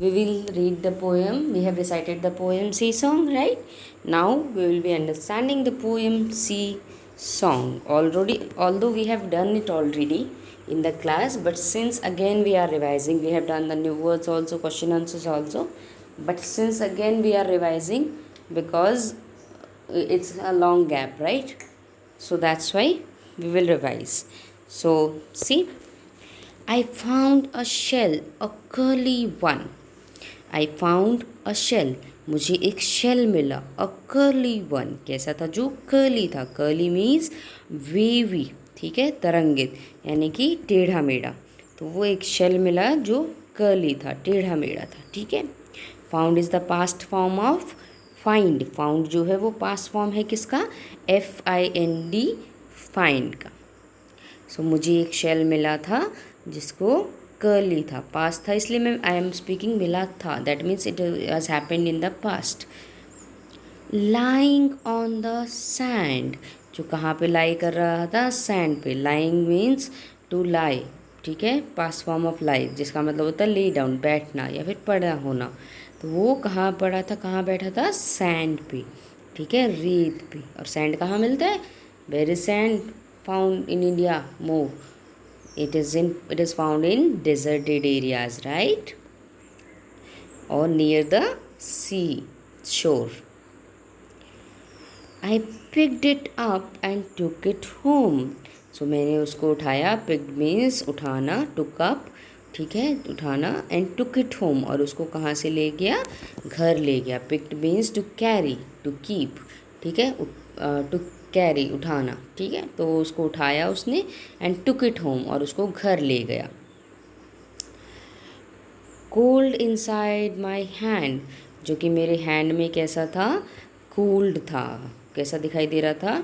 We will read the poem. We have recited the poem Sea Song, right? Now we will be understanding the poem Sea Song. Already, although we have done it already in the class, but since again we are revising, we have done the new words also, question answers also. But since again we are revising because it's a long gap, right? So that's why we will revise. So see, I found a shell, a curly one. I found a shell. मुझे एक shell मिला. अ curly one. कैसा था? जो curly था. Curly means wavy. ठीक है, तरंगित यानी कि टेढ़ा मेढ़ा. तो वो एक शेल मिला जो कर्ली था, टेढ़ा मेढ़ा था. ठीक है. Found is the past form of find. Found जो है वो पास्ट फॉर्म है किसका? FIND, फाइंड का. सो मुझे एक शेल मिला था जिसको कर्ली था. पास्ट था इसलिए मैं आई एम स्पीकिंग मिला था. That means it has happened in the past. Lying on the sand. जो कहाँ पे लाई कर रहा था? सैंड पे. Lying means to lie. ठीक है, पास्ट फॉर्म ऑफ लाई जिसका मतलब होता है ले डाउन, बैठना या फिर पड़ा होना. तो वो कहाँ पड़ा था, कहाँ बैठा था? सैंड पे. ठीक है, रेत पे. और सैंड कहाँ मिलता है? Where is sand found in India more? It is found in deserted areas, right? Or near the sea shore. I picked it up and took it home. So मैंने उसको उठाया. Picked means उठाना, took up. ठीक है, उठाना. And took it home. और उसको कहाँ से ले गया? घर ले गया. Picked means to carry, to keep. ठीक है, to कैरी, उठाना. ठीक है, तो उसको उठाया उसने. एंड टुक इट होम, और उसको घर ले गया. Cold inside my hand. जो कि मेरे हैंड में कैसा था? कोल्ड था. कैसा दिखाई दे रहा था?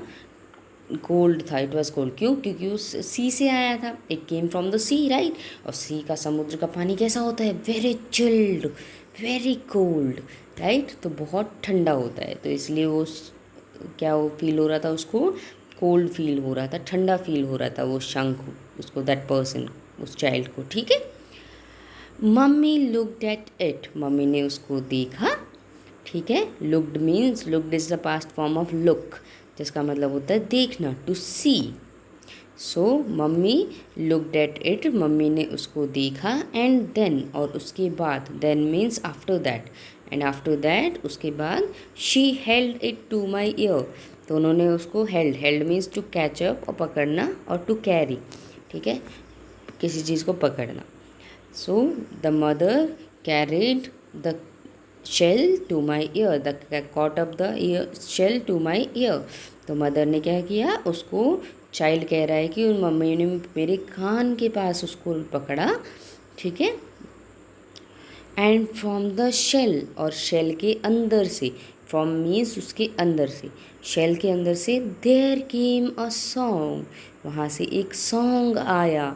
कोल्ड था. It was cold. क्यों? क्योंकि उस सी से आया था. It came from the sea, right. और सी का, समुद्र का पानी कैसा होता है? Very chilled, very cold, right. तो बहुत ठंडा होता है. तो इसलिए वो क्या वो फील हो रहा था उसको? कोल्ड फील हो रहा था, ठंडा फील हो रहा था वो शंख उसको, दैट पर्सन, उस चाइल्ड को. ठीक है. Mummy looked at it. Mummy ने उसको देखा. ठीक है. Looked means, looked is the past form of look जिसका मतलब होता है देखना, to see. So mummy looked at it. Mummy ने उसको देखा. एंड देन, और उसके बाद. Then means after that. And after that, उसके बाद. She held it to my ear. तो उन्होंने उसको held. Held means to catch up, और पकड़ना, और टू कैरी. ठीक है, किसी चीज़ को पकड़ना. So the mother carried the shell to my ear. The caught up the ear shell to my ear. तो मदर ने क्या किया? उसको, चाइल्ड कह रहा है कि उन मम्मी ने मेरे कान के पास उसको पकड़ा. ठीक है. एंड फ्रॉम द शेल, और शेल के अंदर से. फ्रॉम मीन्स उसके अंदर से. शेल के अंदर से. There came a song. वहाँ से एक सॉन्ग आया.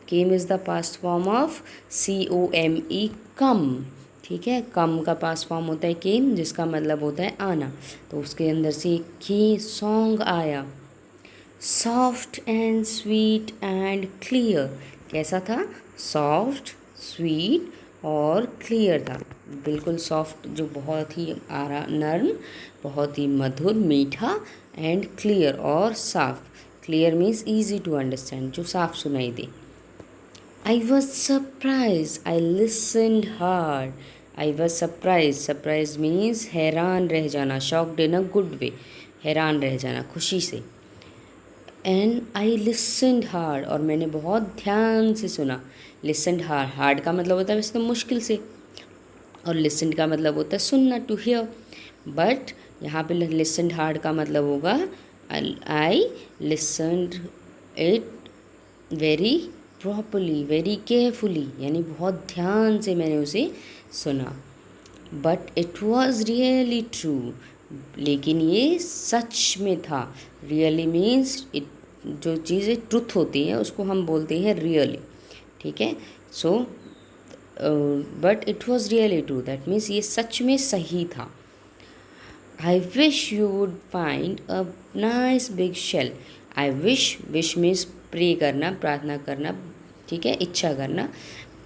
Came is the past form of COME, come. ठीक है, कम का पास्ट फॉर्म होता है केम, जिसका मतलब होता है आना. तो उसके अंदर से एक सॉन्ग आया. Soft and sweet and clear. कैसा था? सॉफ्ट, स्वीट और क्लियर था. बिल्कुल सॉफ्ट, जो बहुत ही नर्म, बहुत ही मधुर, मीठा. एंड क्लियर, और साफ. Clear means easy to understand, जो साफ सुनाई दे. I was surprise. I listened hard. I was surprise. Surprise means हैरान रह जाना, shocked in a good way. हैरान रह जाना, खुशी से. एंड आई लिसनड हार्ड, और मैंने बहुत ध्यान से सुना. Listened hard. हार्ड का मतलब होता है वैसे तो मुश्किल से, और लिसनड का मतलब होता है सुनना, टू हियर. बट यहाँ पे लिसनड हार्ड का मतलब होगा I listened it very properly, very carefully, यानी बहुत ध्यान से मैंने उसे सुना. But it was really true. लेकिन ये सच में था. रियली मीन्स इट, जो चीज़ें ट्रुथ होती हैं उसको हम बोलते हैं रियली. ठीक है. So but it was really true. That means ये सच में सही था. I wish you would find a nice big shell. I wish, wish means pray करना, प्रार्थना करना. ठीक है, इच्छा करना.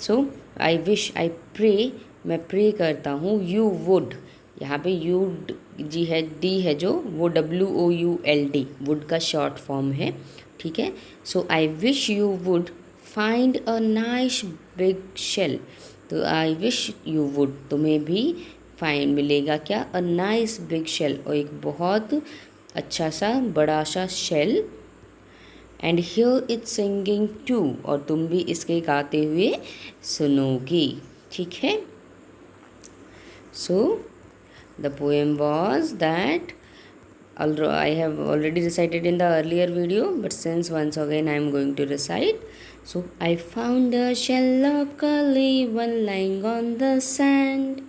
So I wish, I pray मैं प्रे करता हूँ यू वुड, यहाँ पे यू जी है, डी है जो, वो WOULD, वुड का शॉर्ट फॉर्म है, ठीक है। So I wish you would find a nice big shell, तो आई विश यू वुड, तुम्हें भी फाइंड मिलेगा क्या, अ नाइस बिग शेल, और एक बहुत अच्छा सा बड़ा सा shell, and here it's singing to, और तुम भी इसके गाते हुए सुनोगी, ठीक है। So the poem was that, although I have already recited in the earlier video, but since once again I am going to recite. So I found a shell of curly one lying on the sand.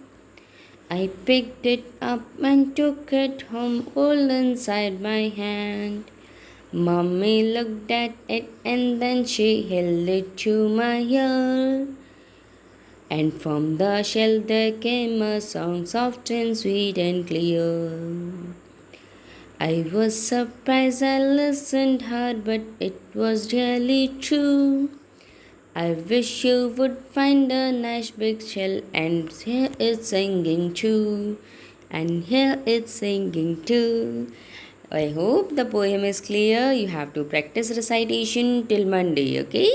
I picked it up and took it home all inside my hand. Mommy looked at it and then she held it to my ear. And from the shell there came a song soft and sweet and clear. I was surprised, I listened hard, but it was really true. I wish you would find a nice big shell, and here it's singing too. And here it's singing too. I hope the poem is clear. You have to practice recitation till Monday, okay?